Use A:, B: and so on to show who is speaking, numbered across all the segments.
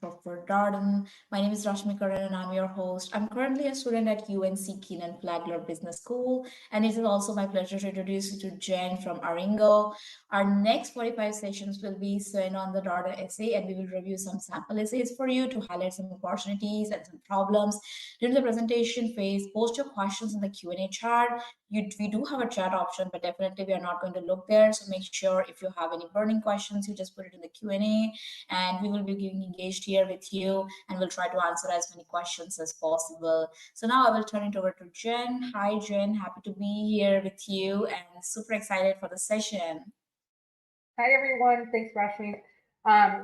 A: show for Darden. My name is Rashmi Karan and I'm your host. I'm currently a student at UNC Keenan Flagler Business School, and it is also my pleasure to introduce you to Jen from Aringo. Our next 45 sessions will be spent on the Darden essay, and we will review some sample essays for you to highlight some opportunities and some problems. During the presentation phase, post your questions in the Q&A chat. We do have a chat option, but definitely we are not going to look there. So make sure if you have any burning questions, you just put it in the Q&A, and we will be getting engaged here with you, and we'll try to answer as many questions as possible. So now I will turn it over to Jen. Hi, Jen. Happy to be here with you, and super excited for the session.
B: Hi everyone, thanks Rashmi.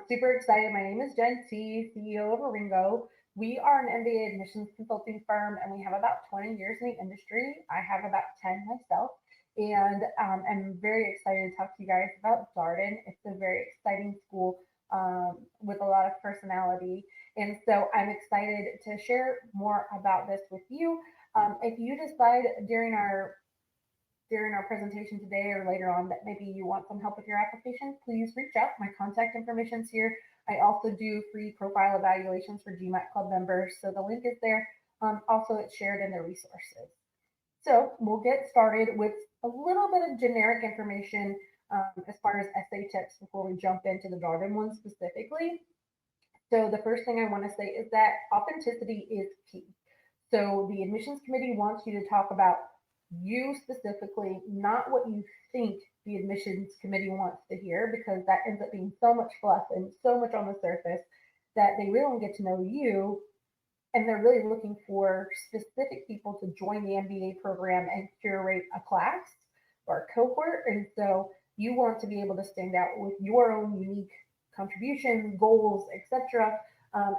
B: Super excited. My name is Jen T, CEO of Aringo. We are an MBA admissions consulting firm and we have about 20 years in the industry. I have about 10 myself, and I'm very excited to talk to you guys about Darden. It's a very exciting school with a lot of personality, and so I'm excited to share more about this with you. If you decide during our presentation today or later on that maybe you want some help with your application, please reach out. My contact information is here. I also do free profile evaluations for GMAT Club members, so the link is there. Also, it's shared in the resources. So we'll get started with a little bit of generic information as far as essay tips before we jump into the Darden one specifically. So the first thing I want to say is that authenticity is key. So the admissions committee wants you to talk about you specifically, not what you think the admissions committee wants to hear, because that ends up being so much fluff and so much on the surface that they really don't get to know you. And they're really looking for specific people to join the MBA program and curate a class or a cohort. And so you want to be able to stand out with your own unique contributions, goals, etc.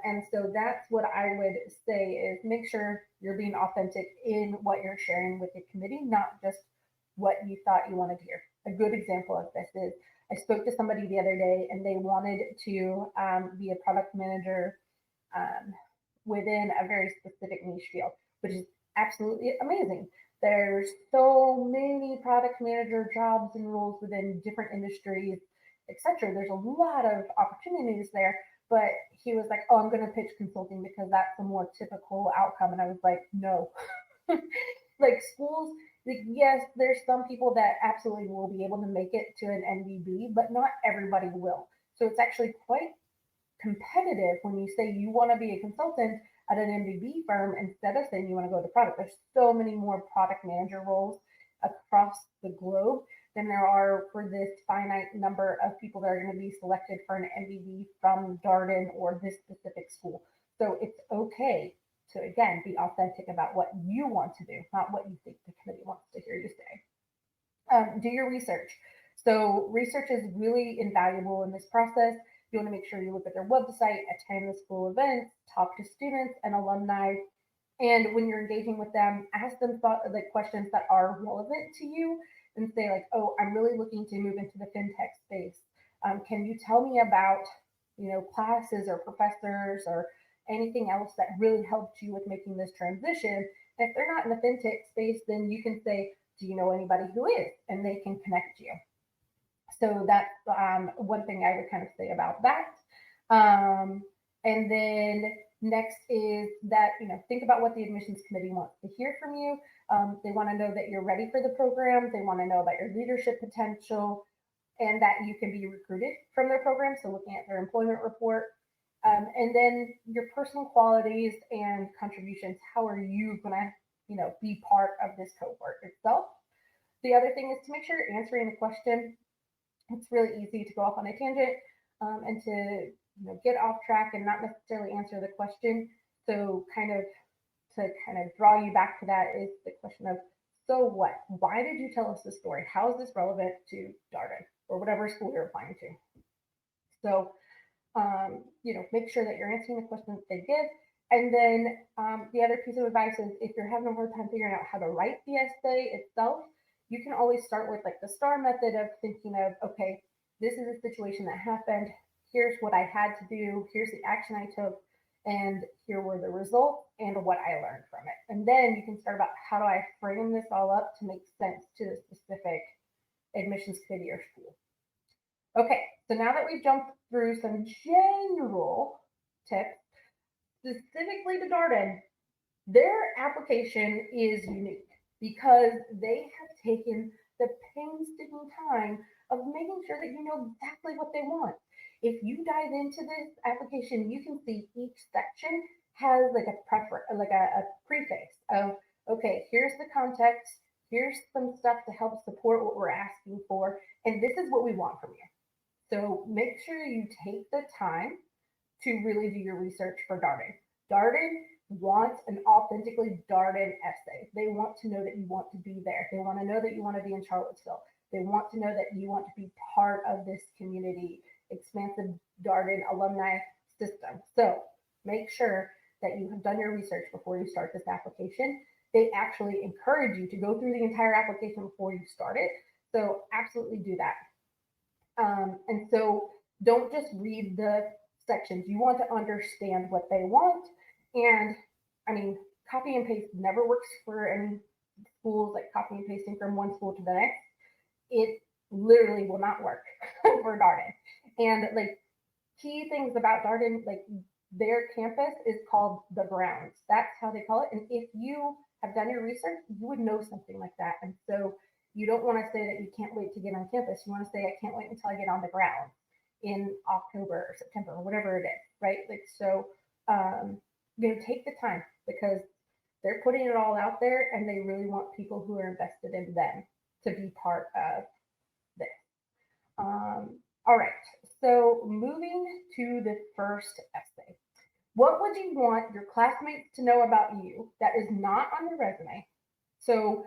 B: And so that's what I would say is make sure you're being authentic in what you're sharing with the committee, not just what you thought you wanted to hear. A good example of this is I spoke to somebody the other day and they wanted to be a product manager um, within a very specific niche field, which is absolutely amazing. There's so many product manager jobs and roles within different industries, etc. There's a lot of opportunities there, but he was like, "Oh, I'm going to pitch consulting because that's a more typical outcome." And I was like, "No." Like schools, like yes, there's some people that absolutely will be able to make it to an NBB, but not everybody will. So it's actually quite competitive when you say you want to be a consultant at an MBB firm instead of saying you want to go to product. There's so many more product manager roles across the globe than there are for this finite number of people that are going to be selected for an MBB from Darden or this specific school. So it's okay to, again, be authentic about what you want to do, not what you think the committee wants to hear you say. Do your research. So research is really invaluable in this process. You want to make sure you look at their website, attend the school events, talk to students and alumni. And when you're engaging with them, ask them like questions that are relevant to you and say like, oh, I'm really looking to move into the fintech space. Can you tell me about, classes or professors or anything else that really helped you with making this transition? And if they're not in the fintech space, then you can say, do you know anybody who is? And they can connect you. So that's one thing I would kind of say about that. Um, and then next is that, think about what the admissions committee wants to hear from you. They want to know that you're ready for the program. They want to know about your leadership potential and that you can be recruited from their program. So looking at their employment report. And then your personal qualities and contributions. How are you going to, be part of this cohort itself? The other thing is to make sure you're answering the question. It's really easy to go off on a tangent and to get off track and not necessarily answer the question. So kind of draw you back to that is the question of, so what? Why did you tell us this story? How is this relevant to Darden or whatever school you're applying to? So make sure that you're answering the questions that they give. And then the other piece of advice is if you're having a hard time figuring out how to write the essay itself, you can always start with like the STAR method of thinking of, okay, this is a situation that happened. Here's what I had to do. Here's the action I took. And here were the results and what I learned from it. And then you can start about how do I frame this all up to make sense to the specific admissions committee or school. Okay, so now that we've jumped through some general tips specifically to Darden. Their application is unique because they have taken the painstaking time of making sure that you know exactly what they want. If you dive into this application, you can see each section has like a a preface of, okay, here's the context, here's some stuff to help support what we're asking for, and this is what we want from you. So make sure you take the time to really do your research for Darden. Darden wants an authentically Darden essay. They want to know that you want to be there. They want to know that you want to be in Charlottesville. They want to know that you want to be part of this community, expansive Darden alumni system. So make sure that you have done your research before you start this application. They actually encourage you to go through the entire application before you start it. So absolutely do that. And so don't just read the sections. You want to understand what they want. And I mean, copy and paste never works for any schools, like copy and pasting from one school to the next. It literally will not work for Darden. And like key things about Darden, like their campus is called the grounds. That's how they call it. And if you have done your research, you would know something like that. And so you don't want to say that you can't wait to get on campus. You want to say, I can't wait until I get on the ground in October or September or whatever it is, right? Like, so, take the time because they're putting it all out there and they really want people who are invested in them to be part of this. All right. So moving to the first essay. What would you want your classmates to know about you that is not on your resume? So,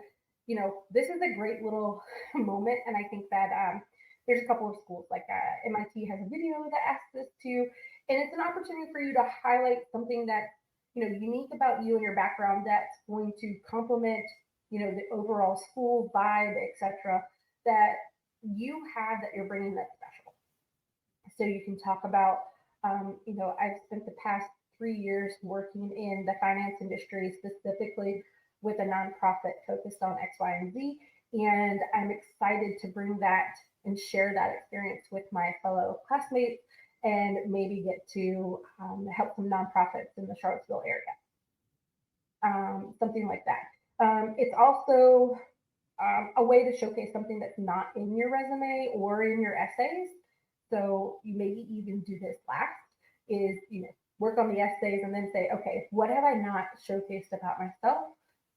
B: this is a great little moment, and I think that there's a couple of schools like MIT has a video that asks this too, and it's an opportunity for you to highlight something that's unique about you and your background that's going to complement the overall school vibe, etc. That you have that you're bringing that's special. So you can talk about, I've spent the past 3 years working in the finance industry, specifically with a nonprofit focused on X, Y, and Z. And I'm excited to bring that and share that experience with my fellow classmates and maybe get to help some nonprofits in the Charlottesville area. Something like that. It's also a way to showcase something that's not in your resume or in your essays. So you maybe even do this last is, work on the essays and then say, okay, what have I not showcased about myself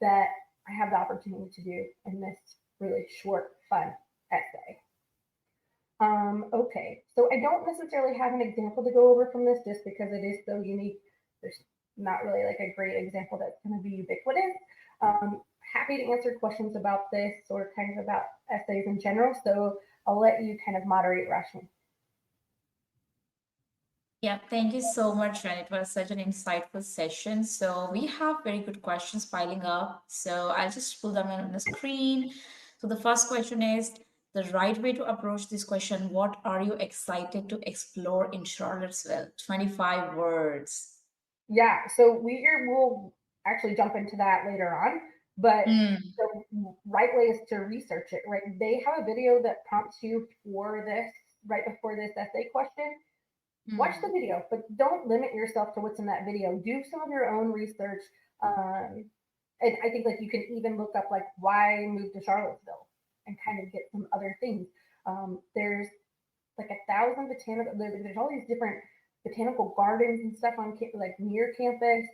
B: that I have the opportunity to do in this really short, fun essay? Okay, so I don't necessarily have an example to go over from this just because it is so unique. There's not really like a great example that's going to be ubiquitous. Happy to answer questions about this or kind of about essays in general. So I'll let you kind of moderate, Rashmi.
A: Yeah, thank you so much, Ren. It was such an insightful session. So we have very good questions piling up. So I'll just pull them on the screen. So the first question is the right way to approach this question. What are you excited to explore in Charlottesville? 25 words.
B: Yeah, so will actually jump into that later on, but
A: Mm,
B: the right way is to research it, right? They have a video that prompts you for this right before this essay question. Watch the
A: mm.
B: video, but don't limit yourself to what's in that video. Do some of your own research. And I think like you can even look up like why move to Charlottesville and kind of get some other things. There's like 1,000 botanical. There's all these different botanical gardens and stuff on like near campus.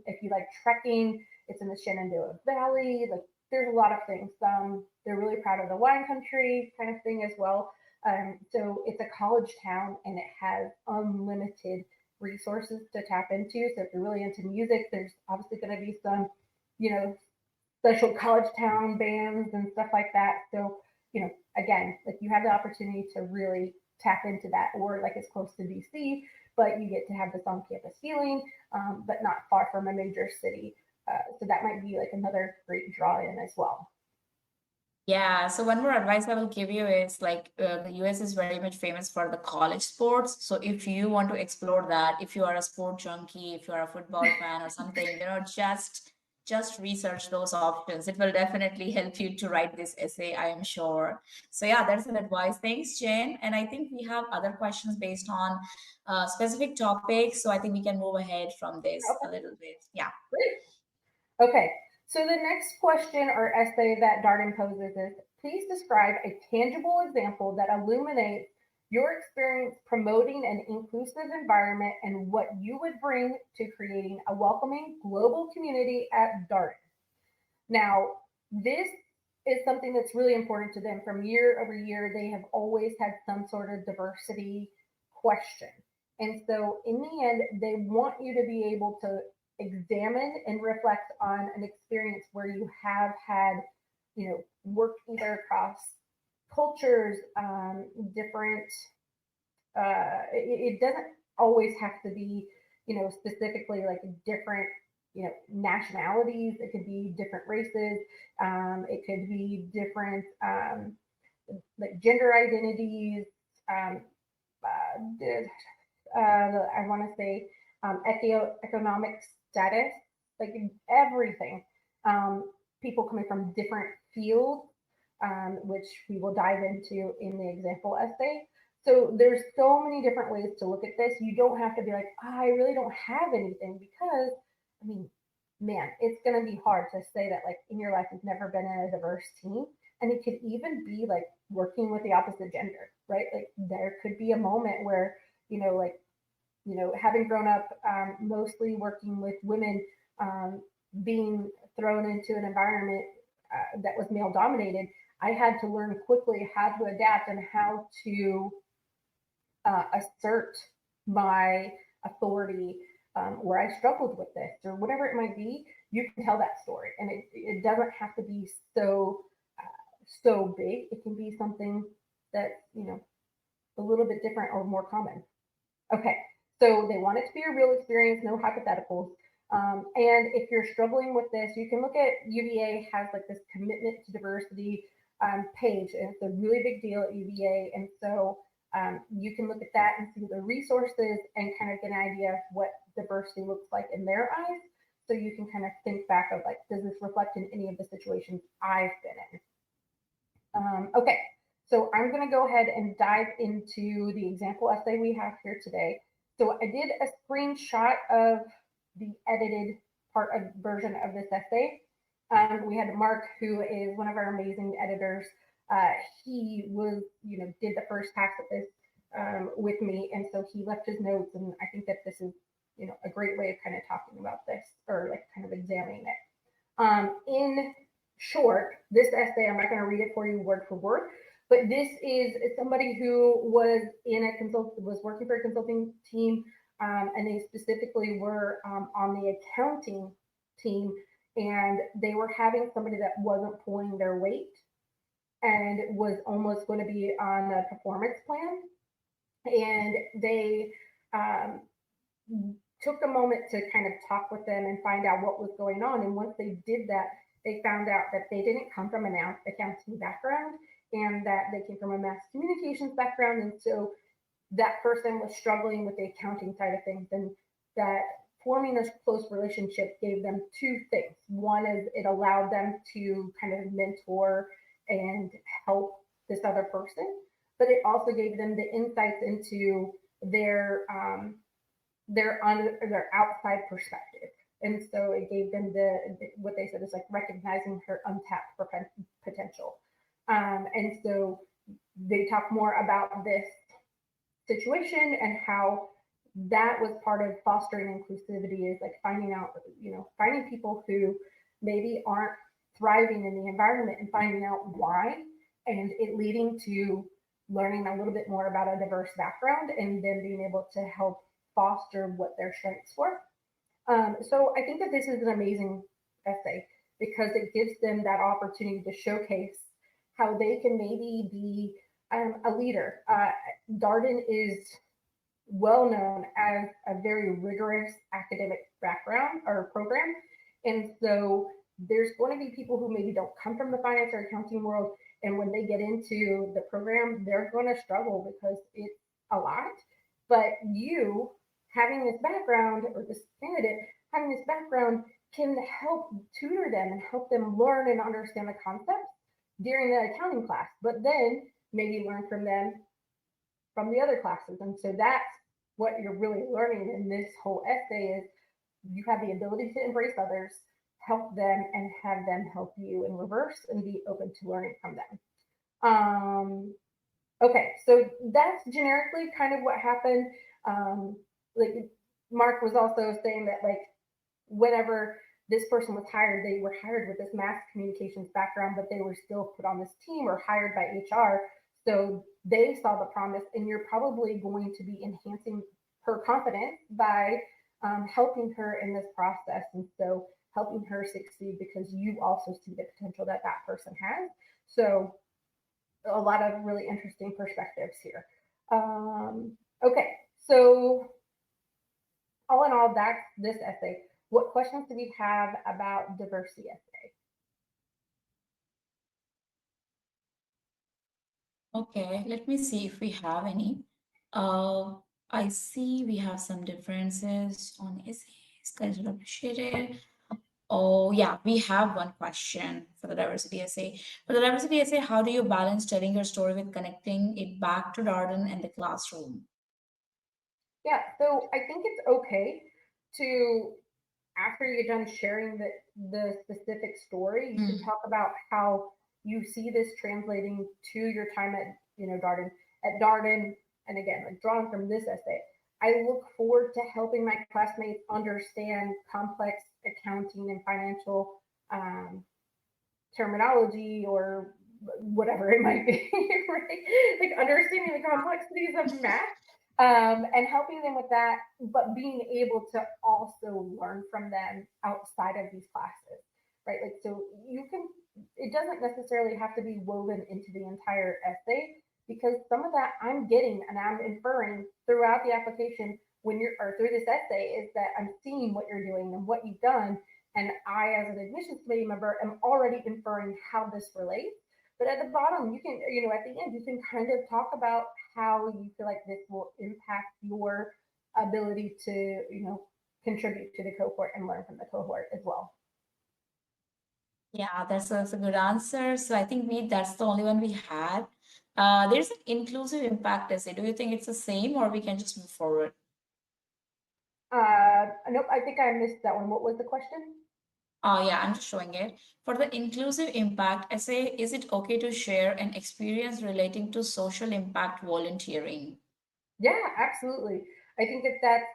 B: If you like trekking, it's in the Shenandoah Valley. Like there's a lot of things. They're really proud of the wine country kind of thing as well. So it's a college town and it has unlimited resources to tap into. So if you're really into music, there's obviously going to be some, you know, special college town bands and stuff like that. So, again, like you have the opportunity to really tap into that, or like it's close to DC, but you get to have this on campus feeling, but not far from a major city. So that might be like another great draw in as well.
A: Yeah, so one more advice I will give you is like the US is very much famous for the college sports. So if you want to explore that, if you are a sport junkie, if you are a football fan or something, just just research those options. It will definitely help you to write this essay, I am sure. So yeah, that's an advice. Thanks, Jen. And I think we have other questions based on specific topics. So I think we can move ahead from this a
B: Okay,
A: little bit. Yeah.
B: great. Okay, so the next question or essay that Darden poses is, please describe a tangible example that illuminates your experience promoting an inclusive environment and what you would bring to creating a welcoming global community at Darden. Now, this is something that's really important to them. From year over year, they have always had some sort of diversity question. And so, in the end, they want you to be able to examine and reflect on an experience where you have had, worked either across cultures, different it doesn't always have to be, specifically like different, nationalities. It could be different races. It could be different, like gender identities. Um, I want to say economic status, like everything. Um, People coming from different fields, which we will dive into in the example essay. So there's so many different ways to look at this. You don't have to be like, oh, I really don't have anything, because I mean, man, it's gonna be hard to say that like in your life you've never been in a diverse team. And it could even be like working with the opposite gender, right? Like there could be a moment where, like, having grown up mostly working with women, um, being thrown into an environment that was male dominated, I had to learn quickly how to adapt and how to assert my authority where I struggled with this or whatever it might be. You can tell that story, and it doesn't have to be so big. It can be something that, a little bit different or more common. Okay, so they want it to be a real experience, no hypotheticals. And if you're struggling with this, you can look at UVA has like this commitment to diversity page, and it's a really big deal at UVA. And so you can look at that and see the resources and kind of get an idea of what diversity looks like in their eyes. So you can kind of think back of like, does this reflect in any of the situations I've been in? Okay, so I'm going to go ahead and dive into the example essay we have here today. So I did a screenshot of the edited part of version of this essay. We had Mark, who is one of our amazing editors. He was, did the first pass of this with me, and so he left his notes. And I think that this is, a great way of kind of talking about this or like kind of examining it. In short, this essay, I'm not going to read it for you word for word, but this is somebody who was working for a consulting team, and they specifically were on the accounting team, and they were having somebody that wasn't pulling their weight and was almost going to be on a performance plan, and they um, took a moment to kind of talk with them and find out what was going on. And once they did that, they found out that they didn't come from an accounting background, and that they came from a mass communications background. And so that person was struggling with the accounting side of things, and that forming a close relationship gave them two things. One is it allowed them to kind of mentor and help this other person, but it also gave them the insights into their outside perspective. And so it gave them what they said is like recognizing her untapped potential. And so they talk more about this situation and how that was part of fostering inclusivity, is like finding people who maybe aren't thriving in the environment and finding out why, and it leading to learning a little bit more about a diverse background and then being able to help foster what their strengths were. So I think that this is an amazing essay because it gives them that opportunity to showcase how they can maybe be a leader. Darden is well known as a very rigorous academic background or program. And so there's going to be people who maybe don't come from the finance or accounting world. And when they get into the program, they're going to struggle because it's a lot. But you having this background, or this candidate having this background, can help tutor them and help them learn and understand the concepts during the accounting class, but then maybe learn from them from the other classes. And so that's what you're really learning in this whole essay is you have the ability to embrace others, help them, and have them help you in reverse and be open to learning from them. Okay, so that's generically kind of what happened. Like Mark was also saying that like whenever this person was hired, they were hired with this mass communications background, but they were still put on this team or hired by HR. So they saw the promise, and you're probably going to be enhancing her confidence by helping her in this process. And so helping her succeed because you also see the potential that that person has. So a lot of really interesting perspectives here. Okay, so all in all, that's this essay. What questions do we have about diversity essay?
A: Okay, let me see if we have any. Uh, I see we have some differences on essays. Guys will appreciate it. Oh, yeah, we have one question for the diversity essay. For the diversity essay, how do you balance telling your story with connecting it back to Darden and the classroom?
B: Yeah, so I think it's okay to, after you're done sharing the specific story, you can
A: Mm,
B: talk about how you see this translating to your time at, Darden. At Darden, and again, like drawing from this essay, I look forward to helping my classmates understand complex accounting and financial um, terminology or whatever it might be, right? Like understanding the complexities of math and helping them with that, but being able to also learn from them outside of these classes, right? Like, so you can, it doesn't necessarily have to be woven into the entire essay because some of that I'm getting and I'm inferring throughout the application when you're, or through this essay, is that I'm seeing what you're doing and what you've done, and I, as an admissions committee member, am already inferring how this relates. But at the bottom, you can, at the end, you can kind of talk about how you feel like this will impact your ability to, contribute to the cohort and learn from the cohort as well.
A: yeah, that's a good answer. So I think that's the only one we had. There's an inclusive impact essay. Do you think it's the same or we can just move forward?
B: Nope, I think I missed that one. What was the question?
A: Oh, yeah, I'm just showing it. For the inclusive impact essay, is it okay to share an experience relating to social impact volunteering?
B: Yeah, absolutely. I think that that's,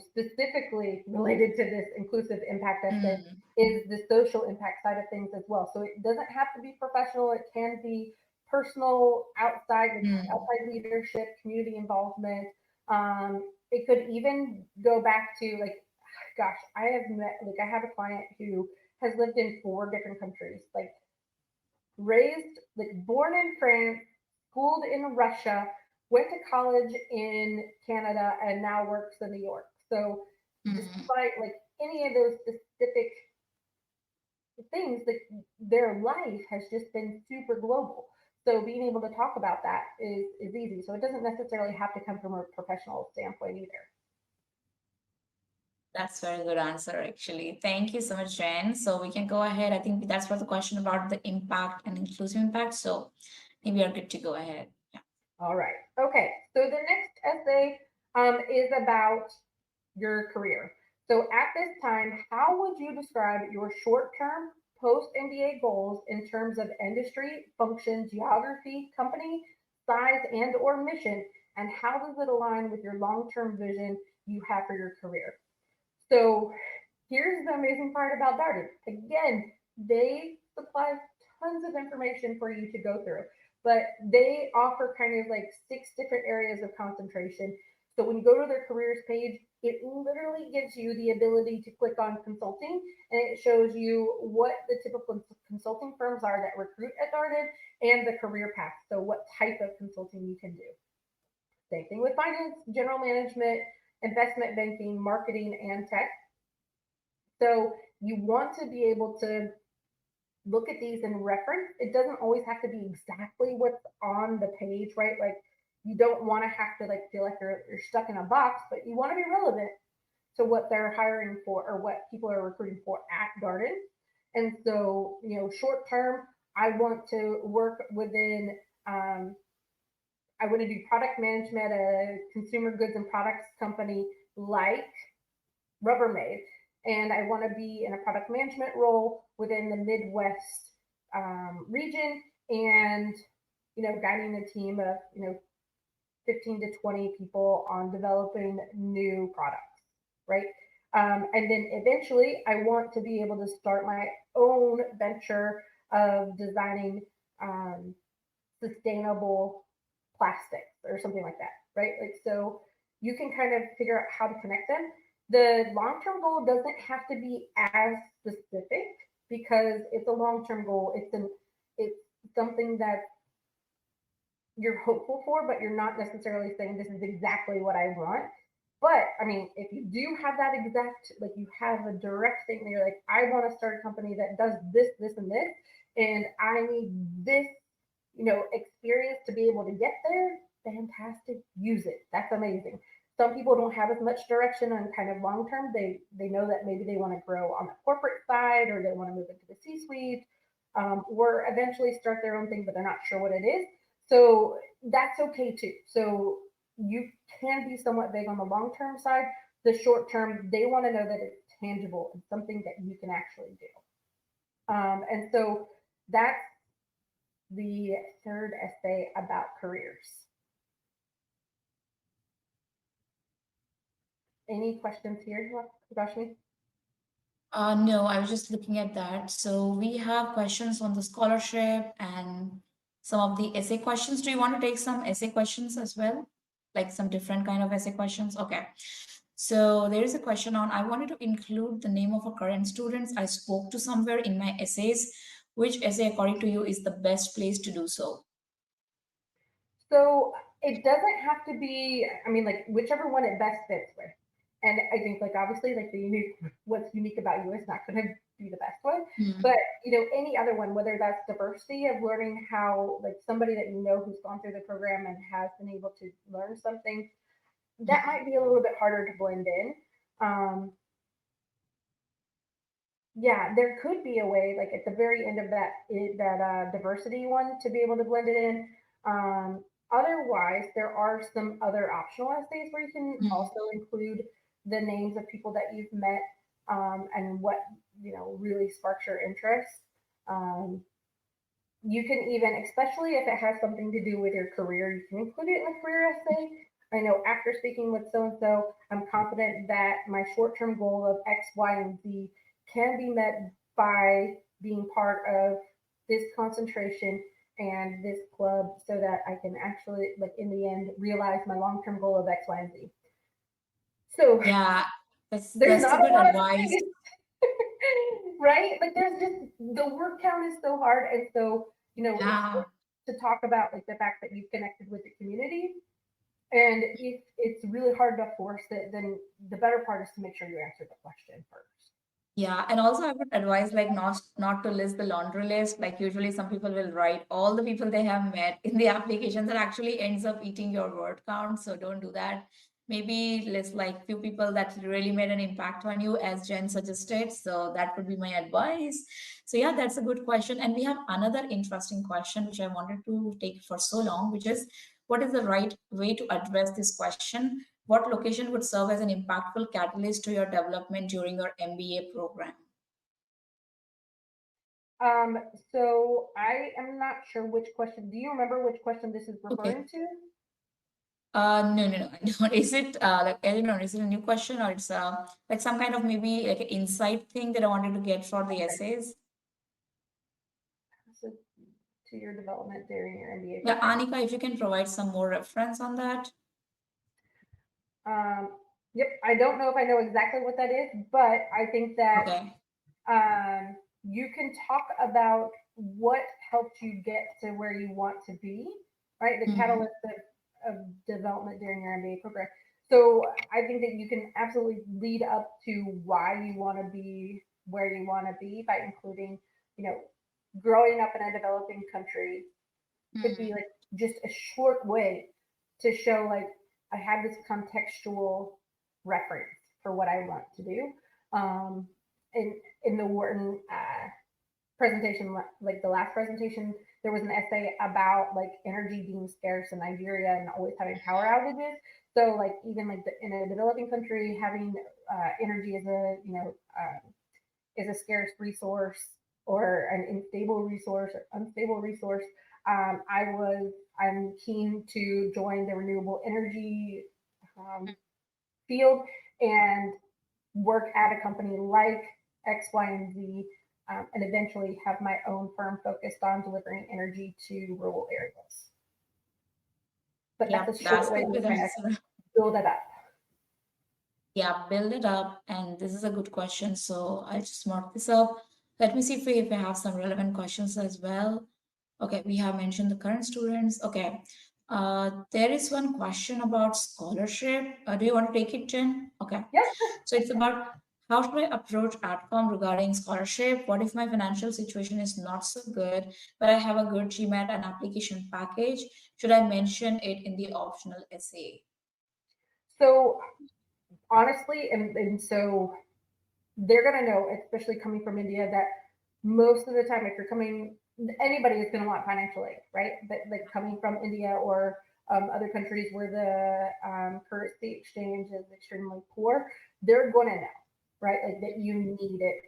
B: specifically related to this inclusive impact essay
A: Mm,
B: is the social impact side of things as well. So it doesn't have to be professional. It can be personal, outside, like
A: mm,
B: outside leadership, community involvement. It could even go back to like, gosh, I have a client who has lived in 4 different countries, like raised, like born in France, schooled in Russia, went to college in Canada, and now works in New York. So,
A: mm.
B: despite like any of those specific things, like their life has just been super global. So being able to talk about that is easy. So it doesn't necessarily have to come from a professional standpoint either.
A: That's very good answer, actually. Thank you so much, Jen. So we can go ahead. I think that's what the question about the impact and inclusive impact. So I think we are good to go ahead. Yeah.
B: All right. Okay. So the next essay is about your career. So at this time, how would you describe your short-term post MBA goals in terms of industry, function, geography, company, size, and or mission, and how does it align with your long-term vision you have for your career? So here's the amazing part about Darden. Again, they supply tons of information for you to go through, but they offer kind of like 6 different areas of concentration. So when you go to their careers page, it literally gives you the ability to click on consulting, and it shows you what the typical consulting firms are that recruit at Darden and the career path. So what type of consulting you can do. Same thing with finance, general management, investment banking, marketing, and tech. So you want to be able to look at these and reference. It doesn't always have to be exactly what's on the page, right? Like you don't want to have to like feel like you're stuck in a box, but you want to be relevant. to what they're hiring for or what people are recruiting for at Darden. And so, short term, I want to work within, I want to do product management at a consumer goods and products company like Rubbermaid. And I want to be in a product management role within the Midwest region and, guiding a team of, 15 to 20 people on developing new products, right? And then eventually, I want to be able to start my own venture of designing sustainable plastics or something like that, right? Like, so you can kind of figure out how to connect them. The long term goal doesn't have to be as specific because it's a long term goal. It's something that you're hopeful for, but you're not necessarily saying this is exactly what I want. But I mean, if you do have that exact, like you have a direct thing that you're like, I want to start a company that does this, this, and this, and I need this, experience to be able to get there, fantastic, use it. That's amazing. Some people don't have as much direction on kind of long term. They know that maybe they want to grow on the corporate side or they want to move into the C suite, or eventually start their own thing, but they're not sure what it is. So that's okay too. So you can be somewhat vague on the long term side. The short term, they want to know that it's tangible and something that you can actually do. And so that's the third essay about careers. Any questions here, Rashmi?
A: No, I was just looking at that. So we have questions on the scholarship and some of the essay questions. Do you want to take some essay questions as well? Like some different kind of essay questions? Okay. So there is a question on, I wanted to include the name of a current students I spoke to somewhere in my essays. Which essay, according to you, is the best place to do so?
B: So it doesn't have to be, I mean, like whichever one it best fits with. And I think like obviously like what's unique about you is not going to be the best one,
A: Hmm.
B: but any other one, whether that's diversity of learning how like somebody that who's gone through the program and has been able to learn something that might be a little bit harder to blend in. Um, yeah, there could be a way, like at the very end of that diversity one, to be able to blend it in. Otherwise, there are some other optional essays where you can
A: Hmm.
B: also include the names of people that you've met and what really sparks your interest. Um, you can even, especially if it has something to do with your career, you can include it in a career essay. I know after speaking with so and so, I'm confident that my short term goal of X, Y, and Z can be met by being part of this concentration and this club so that I can actually, like, in the end, realize my long term goal of X, Y, and Z. So
A: Yeah, that's
B: there's
A: that's a
B: not a
A: good
B: lot of
A: advice.
B: space, right? Like there's just the work count is so hard, and so it's
A: Yeah.
B: to talk about like the fact that you've connected with the community. And if it's really hard to force it, then the better part is to make sure you answer the question first.
A: Yeah, and also I would advise like not to list the laundry list. Like usually some people will write all the people they have met in the application that actually ends up eating your word count. So don't do that. Maybe list like few people that really made an impact on you, as Jen suggested. So that would be my advice. So yeah, that's a good question. And we have another interesting question which I wanted to take for so long, which is what is the right way to address this question? What location would serve as an impactful catalyst to your development during your MBA program?
B: Um, so I am not sure which question. Do you remember which question this is
A: Okay.
B: referring to?
A: No, I don't. Is it like I don't know, is it a new question or it's like some kind of maybe like an insight thing that I wanted to get for the
B: Okay.
A: essays?
B: So to your development during your MBA
A: Yeah,
B: program.
A: Anika, if you can provide some more reference on that.
B: Um, yep. I don't know if I know exactly what that is, but I think that
A: Okay.
B: you can talk about what helped you get to where you want to be, right? The
A: Mm-hmm.
B: catalyst of development during your MBA program. So I think that you can absolutely lead up to why you want to be where you want to be by including, you know, growing up in a developing country could be
A: Mm-hmm.
B: like just a short way to show like I have this contextual reference. for what I want to do. Um, in the Wharton presentation, like the last presentation, there was an essay about like energy being scarce in Nigeria and always having power outages. So like even like in a developing country, having energy as a is a scarce resource or an unstable resource or unstable resource. I'm keen to join the renewable energy um, field and work at a company like X, Y, and Z, and eventually have my own firm focused on delivering energy to rural areas. But
A: Yeah,
B: that's a
A: that's
B: short way
A: a
B: to
A: good
B: kind of
A: answer.
B: build it up.
A: Yeah, build it up. And this is a good question. So I'll just mark this up. Let me see if we have some relevant questions as well. Okay, we have mentioned the current students. Okay. There is one question about scholarship. Do you want to take it, Jen? Okay.
B: Yes.
A: So it's about how should I approach AdCom regarding scholarship? What if my financial situation is not so good, but I have a good GMAT and application package? Should I mention it in the optional essay?
B: So honestly, and so they're going to know, especially coming from India, that most of the time, if you're coming, anybody is going to want financial aid, right? But like coming from India or other countries where the currency exchange is extremely poor, they're going to know, right? Like that you need it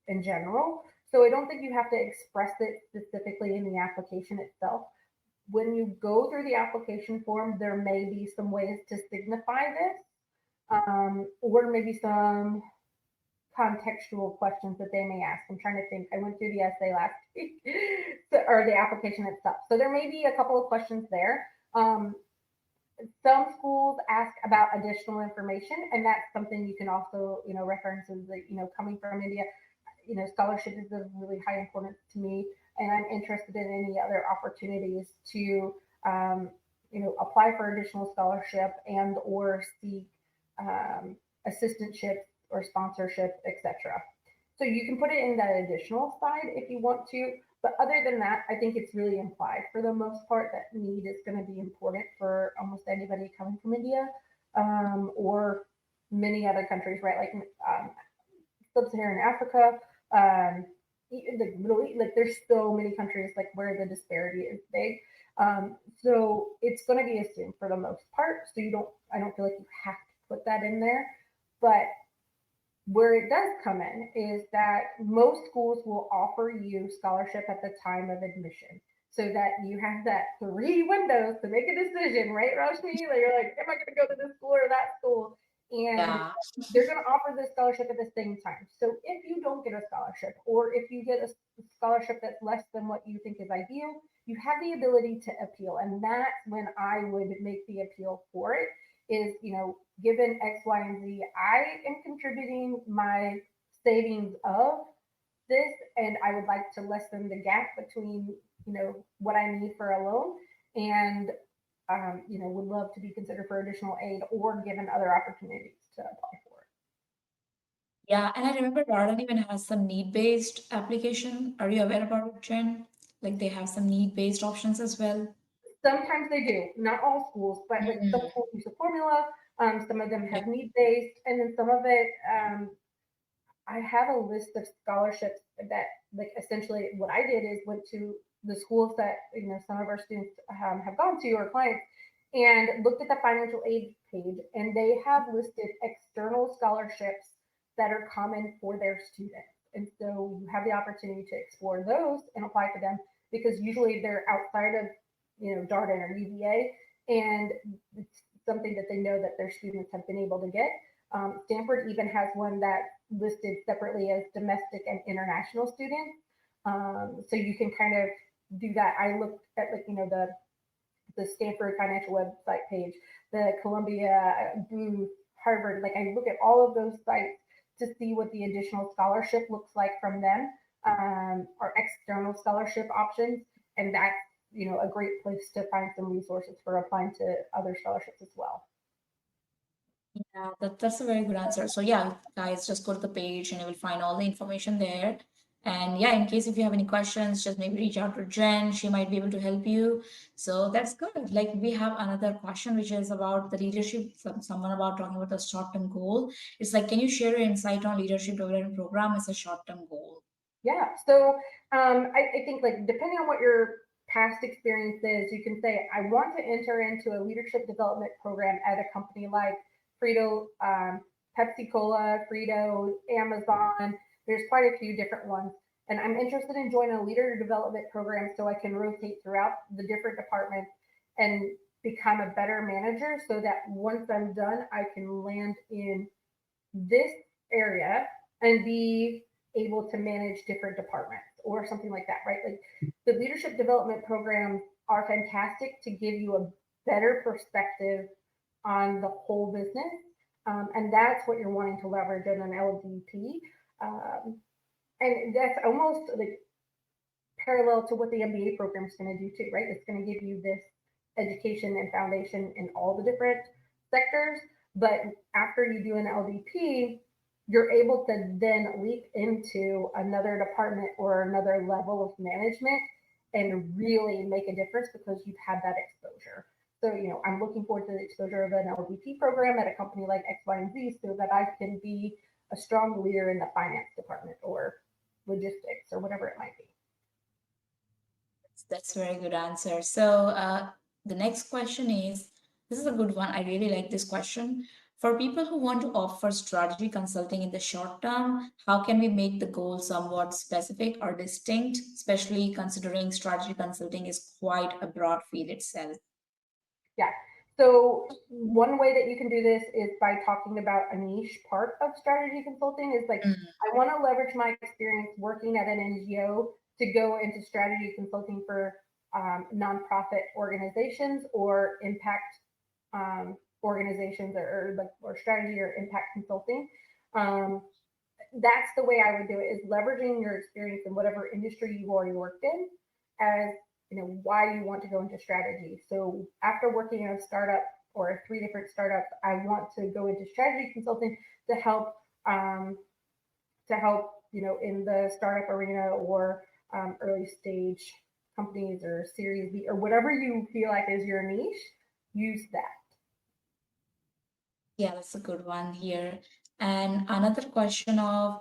B: in general. So I don't think you have to express it specifically in the application itself. When you go through the application form, there may be some ways to signify this, or maybe some contextual questions that they may ask. I'm trying to think. I went through the essay last week, or the application itself. So there may be a couple of questions there. Some schools ask about additional information, and that's something you can also, reference as coming from India. Scholarship is of really high importance to me, and I'm interested in any other opportunities to, apply for additional scholarship and or seek assistantship or sponsorship, etc. So you can put it in that additional side if you want to. But other than that, I think it's really implied for the most part that need is going to be important for almost anybody coming from India, or many other countries, right? Like sub-Saharan Africa, the Middle East. Like there's so many countries like where the disparity is big. So it's going to be assumed for the most part. So I don't feel like you have to put that in there. But where it does come in is that most schools will offer you scholarship at the time of admission so that you have that 3 windows to make a decision, right, Roshni? Like you're like, am I going to go to this school or that school? And
A: Yeah.
B: they're going to offer this scholarship at the same time. So if you don't get a scholarship, or if you get a scholarship that's less than what you think is ideal, you have the ability to appeal. And that's when I would make the appeal for it is, given X, Y, and Z, I am contributing my savings of this, and I would like to lessen the gap between, what I need for a loan and, would love to be considered for additional aid or given other opportunities to apply for it.
A: Yeah, and I remember Darden even has some need-based application. Are you aware about it, Jen? Like they have some need-based options as well.
B: Sometimes they do, not all schools, but like some
A: Mm,
B: schools use a formula. Some of them
A: yeah.
B: have need based, and then some of it, I have a list of scholarships that, like, essentially what I did is went to the schools that, some of our students have gone to or clients and looked at the financial aid page, and they have listed external scholarships that are common for their students. And so you have the opportunity to explore those and apply for them because usually they're outside of, Darden or UVA, and it's something that they know that their students have been able to get. Stanford even has one that listed separately as domestic and international students. So you can kind of do that. I looked at like the Stanford financial website page, the Columbia, Booth, Harvard. Like I look at all of those sites to see what the additional scholarship looks like from them, or external scholarship options, and that's a great place to find some resources for applying to other scholarships as well.
A: Yeah, that's a very good answer. So yeah, guys, just go to the page and you will find all the information there. And yeah, in case if you have any questions, just maybe reach out to Jen. She might be able to help you. So that's good. Like we have another question, which is about the leadership. Someone about talking about the short-term goal. It's like, can you share your insight on leadership development program as a short-term goal?
B: Yeah. So I think like depending on what your past experience is, you can say I want to enter into a leadership development program at a company like Frito, Pepsi Cola, Frito, Amazon. There's quite a few different ones. And I'm interested in joining a leader development program so I can rotate throughout the different departments and become a better manager so that once I'm done, I can land in this area and be able to manage different departments or something like that, right? Like the leadership development programs are fantastic to give you a better perspective on the whole business. And that's what you're wanting to leverage in an LDP. Um, and that's almost like parallel to what the MBA program is going to do too, right? It's going to give you this education and foundation in all the different sectors. But after you do an LDP, you're able to then leap into another department or another level of management and really make a difference because you've had that exposure. So, I'm looking forward to the exposure of an LDP program at a company like X, Y, and Z so that I can be a strong leader in the finance department or logistics or whatever it might be.
A: That's a very good answer. So the next question is, this is a good one. I really like this question. For people who want to offer strategy consulting in the short term, how can we make the goal somewhat specific or distinct, especially considering strategy consulting is quite a broad field itself?
B: Yeah. So one way that you can do this is by talking about a niche part of strategy consulting is like,
A: Mm.
B: I want to leverage my experience working at an NGO to go into strategy consulting for nonprofit organizations or impact organizations or strategy or impact consulting. Um, that's the way I would do it is leveraging your experience in whatever industry you've already worked in as why you want to go into strategy. So after working in a startup or three different startups, I want to go into strategy consulting to help um, in the startup arena or early stage companies or Series B or whatever you feel like is your niche. Use that.
A: Yeah, that's a good one here. And another question of,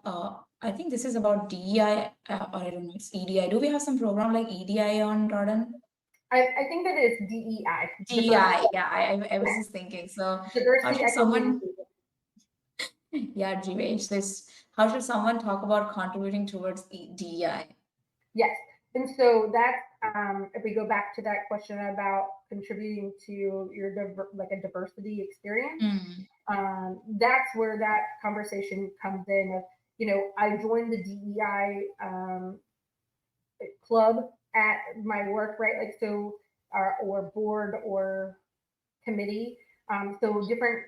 A: I think this is about DEI, or I don't know, it's EDI. Do we have some program like EDI on Darden?
B: I think that it's DEI,
A: DEI, yeah, I was just thinking. So, how
B: diversity,
A: should
B: equity, and
A: someone,
B: inclusion.
A: yeah, GVH, how should someone talk about contributing towards DEI?
B: Yes. And so that's if we go back to that question about contributing to your like a diversity experience,
A: Mm.
B: that's where that conversation comes in. Of I joined the DEI club at my work, right? Like so, or board or committee. So different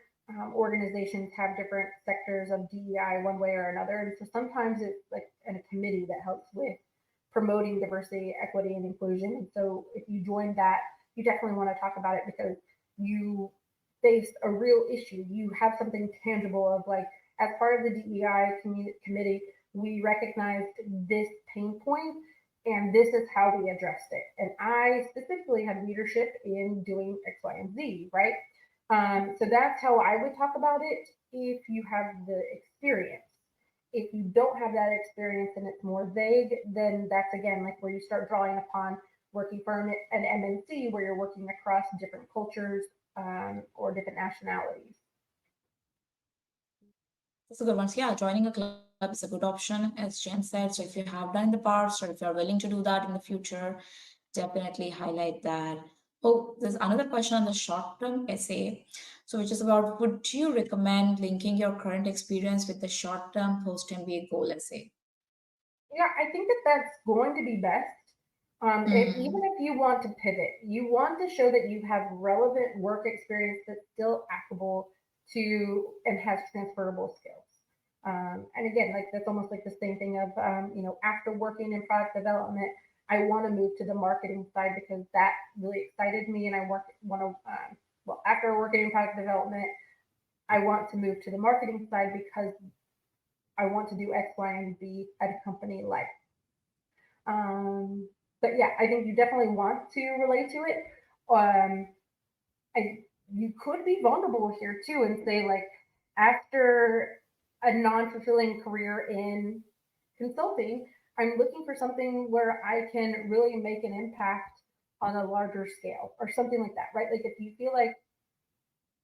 B: organizations have different sectors of DEI one way or another. And so sometimes it's like a committee that helps with promoting diversity, equity, and inclusion. And so if you join that, you definitely want to talk about it because you face a real issue. You have something tangible of like, as part of the DEI committee, we recognized this pain point and this is how we addressed it. And I specifically had leadership in doing X, Y, and Z, right? So that's how I would talk about it if you have the experience. If you don't have that experience and it's more vague, then that's again like where you start drawing upon working for an MNC where you're working across different cultures or different nationalities.
A: That's a good one. So yeah, joining a club is a good option, as Jen said. So if you have done in the past, or if you're willing to do that in the future, definitely highlight that. Oh, there's another question on the short-term essay. So which is about, would you recommend linking your current experience with the short-term post-MBA goal essay?
B: Yeah, I think that that's going to be best. Even
A: Mm.
B: if you want to pivot, you want to show that you have relevant work experience that's still applicable to and has transferable skills. And again, like that's almost like the same thing of, after working in product development, I want to move to the marketing side because that really excited me. And I want to, after working in product development, I want to move to the marketing side because I want to do X, Y, and Z at a company like But yeah, I think you definitely want to relate to it. Um, I, you could be vulnerable here too and say like, after a non-fulfilling career in consulting, I'm looking for something where I can really make an impact on a larger scale or something like that, right? Like if you feel like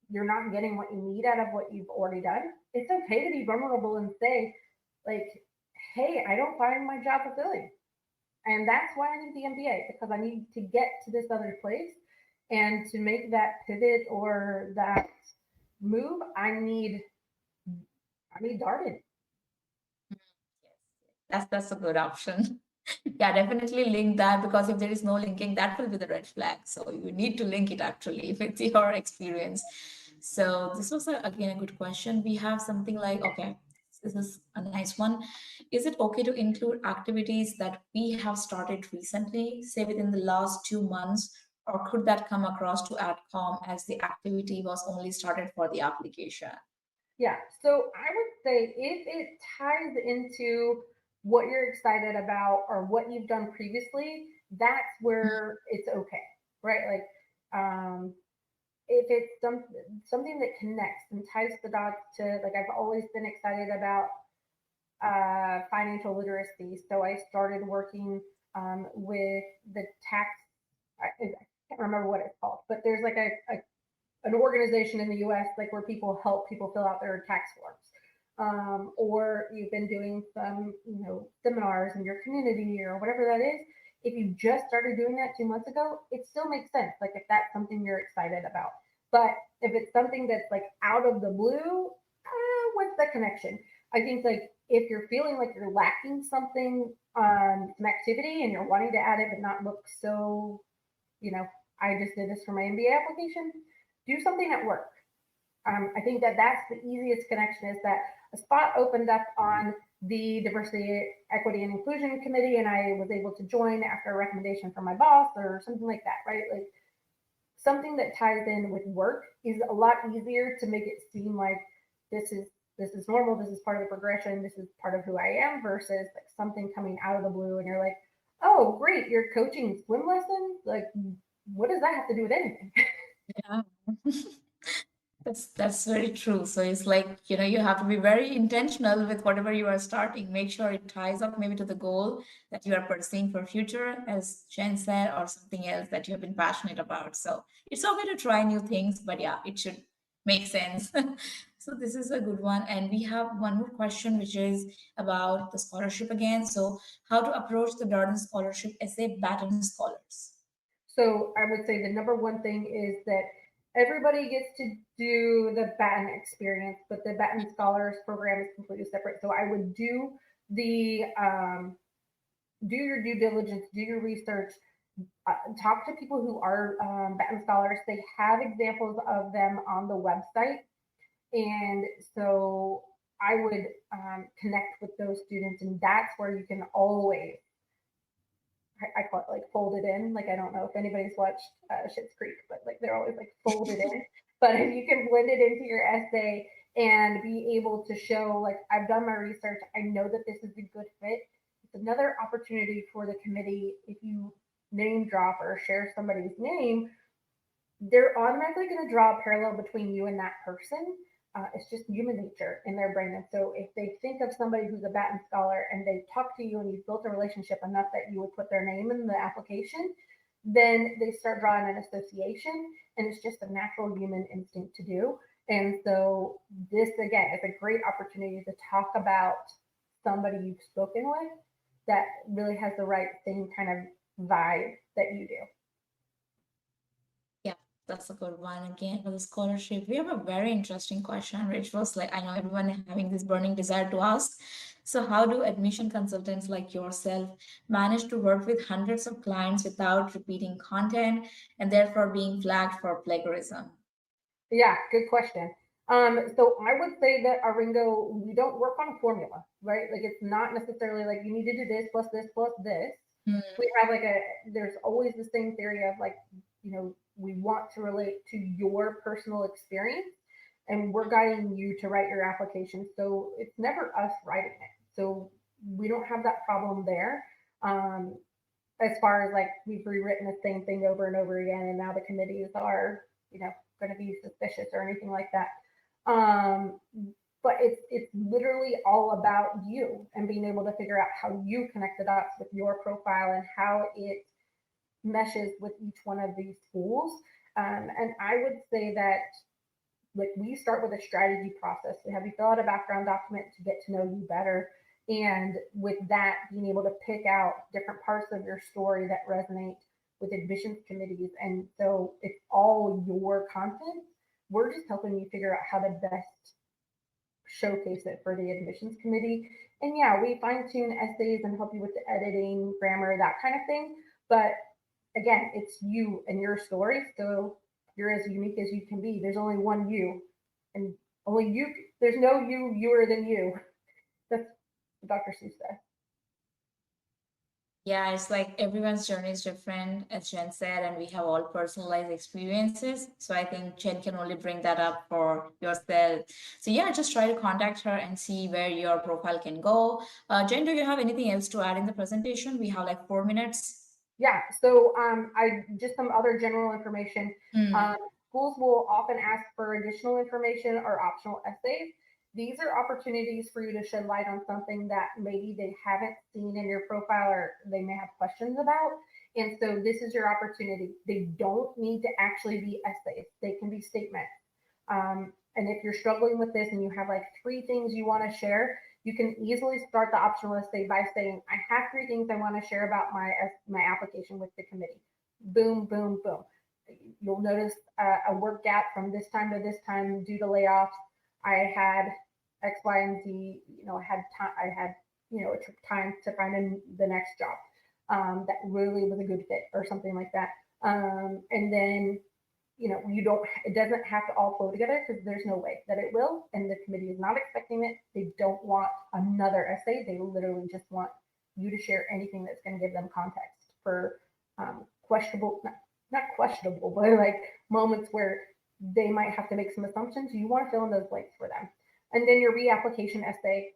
B: you're not getting what you need out of what you've already done, it's okay to be vulnerable and say, like, hey, I don't find my job fulfilling. And that's why I need the MBA, because I need to get to this other place. And to make that pivot or that move, I need Darden.
A: That's a good option. Yeah, definitely link that, because if there is no linking, that will be the red flag. So you need to link it actually with your experience. So this was again a good question. We have something like, okay, this is a nice one. Is it okay to include activities that we have started recently, say within the last 2 months, or could that come across to AdCom as the activity was only started for the application?
B: Yeah. So I would say if it ties into what you're excited about or what you've done previously, that's where it's okay, right? Like, if it's something that connects and ties the dots to, like, I've always been excited about financial literacy. So I started working with the tax. I can't remember what it's called, but there's like an organization in the U.S. like where people help people fill out their tax forms. Or you've been doing some, seminars in your community or whatever that is. If you just started doing that 2 months ago, it still makes sense. Like if that's something you're excited about. But if it's something that's like out of the blue, what's the connection? I think like if you're feeling like you're lacking something, some activity, and you're wanting to add it but not look so, you know, I just did this for my MBA application. Do something at work. I think that that's the easiest connection, is that a spot opened up on the diversity, equity, and inclusion committee, and I was able to join after a recommendation from my boss or something like that, right? Like something that ties in with work is a lot easier to make it seem like this is this is normal, this is part of the progression, this is part of who I am, versus like something coming out of the blue and you're like, oh great, you're coaching swim lessons, like what does that have to do with anything?
A: Yeah. That's very true. So it's like, you have to be very intentional with whatever you are starting. Make sure it ties up maybe to the goal that you are pursuing for future, as Jen said, or something else that you have been passionate about. So it's okay to try new things, but yeah, it should make sense. So this is a good one. And we have one more question, which is about the scholarship again. So how to approach the Darden scholarship as a Baton scholars?
B: So I would say the number one thing is that everybody gets to do the Batten experience, but the Batten Scholars Program is completely separate. So I would the do your due diligence, do your research, talk to people who are Batten scholars. They have examples of them on the website, and so I would connect with those students, and that's where you can always, I call it like folded in. Like I don't know if anybody's watched Schitt's Creek, but like they're always like folded in. But if you can blend it into your essay and be able to show like I've done my research, I know that this is a good fit. It's another opportunity for the committee. If you name drop or share somebody's name, they're automatically going to draw a parallel between you and that person. It's just human nature in their brain. And so if they think of somebody who's a Batten scholar and they talk to you and you've built a relationship enough that you would put their name in the application, then they start drawing an association. And it's just a natural human instinct to do. And so this, again, is a great opportunity to talk about somebody you've spoken with that really has the right same kind of vibe that you do.
A: Yeah, that's a good one. Again, for the scholarship, we have a very interesting question, which was like, I know everyone having this burning desire to ask. So, how do admission consultants like yourself manage to work with hundreds of clients without repeating content and therefore being flagged for plagiarism?
B: Yeah, good question. So I would say that Aringo, we don't work on a formula, right? Like it's not necessarily like you need to do this plus this plus this.
A: Hmm.
B: We have like there's always the same theory of like, we want to relate to your personal experience and we're guiding you to write your application. So it's never us writing it. So we don't have that problem there. Um, as far as like we've rewritten the same thing over and over again, and now the committees are, going to be suspicious or anything like that. Um, but it's literally all about you and being able to figure out how you connect the dots with your profile and how it meshes with each one of these schools. And I would say that like we start with a strategy process. We have you fill out a background document to get to know you better. And with that, being able to pick out different parts of your story that resonate with admissions committees. And so it's all your content. We're just helping you figure out how to best showcase it for the admissions committee. And yeah, we fine tune essays and help you with the editing, grammar, that kind of thing. But again, it's you and your story. So you're as unique as you can be. There's only one you, and only you. There's no you youer than you. That's what Dr. Seuss said.
A: Yeah, it's like everyone's journey is different, as Jen said, and we have all personalized experiences. So I think Jen can only bring that up for yourself. So yeah, just try to contact her and see where your profile can go. Jen, do you have anything else to add in the presentation? We have like 4 minutes.
B: Yeah. So I just some other general information.
A: Hmm.
B: Um, Schools will often ask for additional information or optional essays. These are opportunities for you to shed light on something that maybe they haven't seen in your profile or they may have questions about. And so this is your opportunity. They don't need to actually be essays. They can be statements. And if you're struggling with this and you have like 3 things you want to share, you can easily start the optional essay by saying, I have 3 things I want to share about my application with the committee. Boom, boom, boom. You'll notice a work gap from this time to this time due to layoffs. I had X, Y, and Z. I had time. I had it took time to find the next job that really was a good fit or something like that. And then you don't, it doesn't have to all flow together because there's no way that it will. And the committee is not expecting it. They don't want another essay. They literally just want you to share anything that's going to give them context for questionable, not questionable, but like moments where they might have to make some assumptions. You want to fill in those blanks for them. And then your reapplication essay.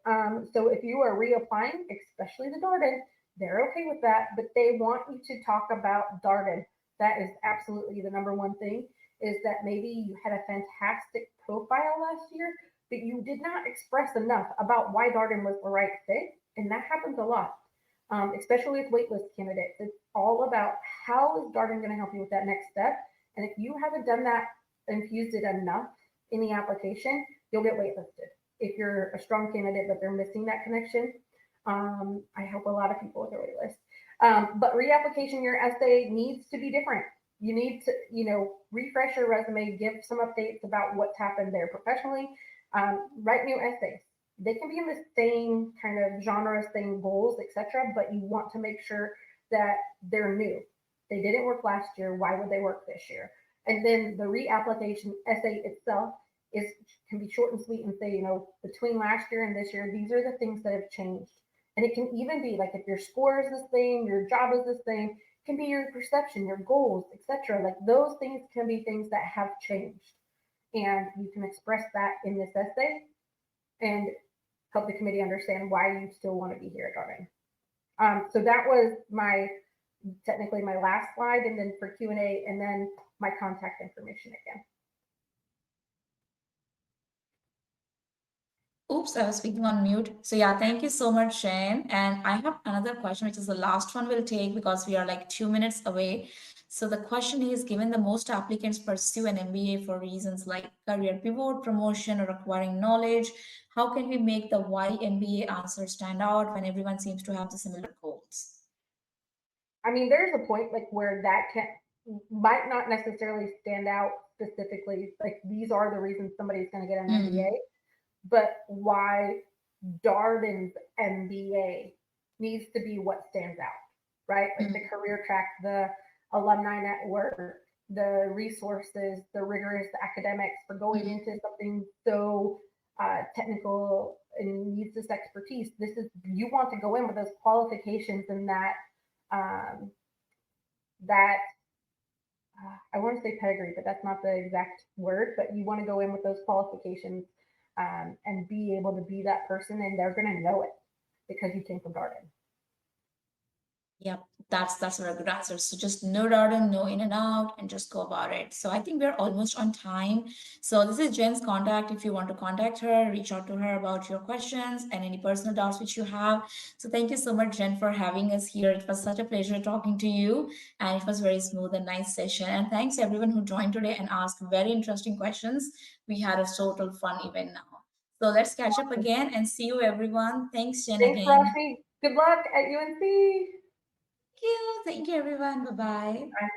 B: So if you are reapplying, especially the Darden, they're okay with that, but they want you to talk about Darden. That is absolutely the number one thing, is that maybe you had a fantastic profile last year, but you did not express enough about why Darden was the right fit. And that happens a lot, especially with waitlist candidates. It's all about how is Darden going to help you with that next step. And if you haven't done that, infused it enough in the application, you'll get waitlisted. If you're a strong candidate, but they're missing that connection, I help a lot of people with their waitlist. But reapplication, your essay needs to be different. You need to, refresh your resume, give some updates about what's happened there professionally, write new essays. They can be in the same kind of genre, same goals, etc. But you want to make sure that they're new. They didn't work last year. Why would they work this year? And then the reapplication essay itself is can be short and sweet and say, between last year and this year, these are the things that have changed. And it can even be like if your score is the same, your job is the same, it can be your perception, your goals, etc. Like those things can be things that have changed. And you can express that in this essay and help the committee understand why you still want to be here at Darden. So that was technically my last slide, and then for Q&A, and then my contact information again.
A: Oops, I was speaking on mute. So yeah, thank you so much, Shane. And I have another question, which is the last one we'll take because we are like 2 minutes away. So the question is, given the most applicants pursue an MBA for reasons like career pivot, promotion, or acquiring knowledge, how can we make the why MBA answer stand out when everyone seems to have the similar goals?
B: I mean, there's a point like where that might not necessarily stand out specifically. Like these are the reasons somebody's going to get an MBA, but why Darden's MBA needs to be what stands out, right? Like the career track, the alumni network, the resources, the rigorous academics for going into something so technical and needs this expertise. You want to go in with those qualifications and um, that I want to say pedigree, but that's not the exact word. But you want to go in with those qualifications and be able to be that person, and they're going to know it because you came from Darden.
A: Yep, that's a very good answer. So just no Darden, no in and out, and just go about it. So I think we're almost on time. So this is Jen's contact. If you want to contact her, reach out to her about your questions and any personal doubts which you have. So thank you so much, Jen, for having us here. It was such a pleasure talking to you, and it was very smooth and nice session. And thanks everyone who joined today and asked very interesting questions. We had a total fun event now. So let's catch up again and see you everyone. Thanks, Jen,
B: Thanks,
A: again.
B: Roshni. Good luck at UNC.
A: Thank you. Thank you, everyone. Bye bye.